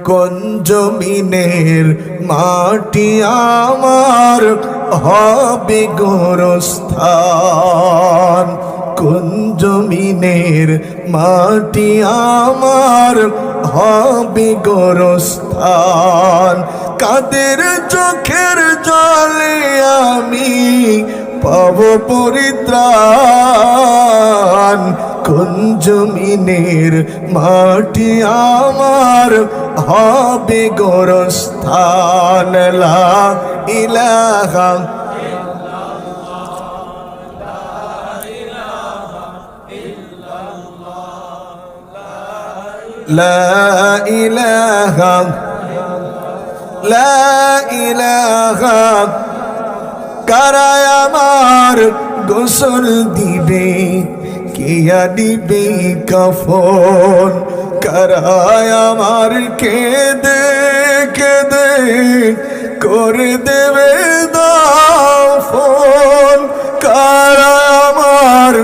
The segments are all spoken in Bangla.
কোন জমিনের মাটি আমার হবে গোরস্থান, কোন জমিনের মাটি আমার হবে গোরস্থান। কাদের চোখের জলে আমি পাব পরিত্রাণ, কোন জমিনের মাটি আমার হবে গোরস্থান। লা ইলাহা লা ইলাহা লা ইলাহা। কারায় আমার গোসল দিবে, কিয়া দিবে কাফন, কারায় আমার কেঁদে কেঁদে করে দেবে দাফন। কারায় আমার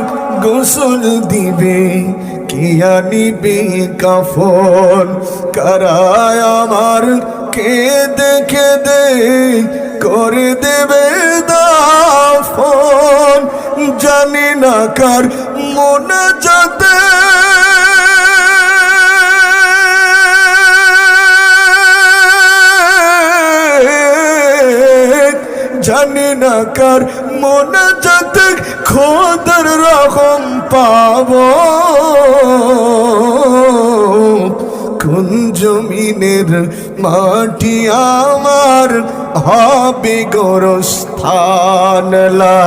গোসল দিবে, কিয়া নিবে কাফন, কারায় আমার কেঁদে কেঁদে করে দেবে দাফন। জানি না কার মনে যাতে জানি না কার মনে যাতে খোদার রকম পাব, কোন জমিনের মাটি আমার হবে গোরস্থান। লা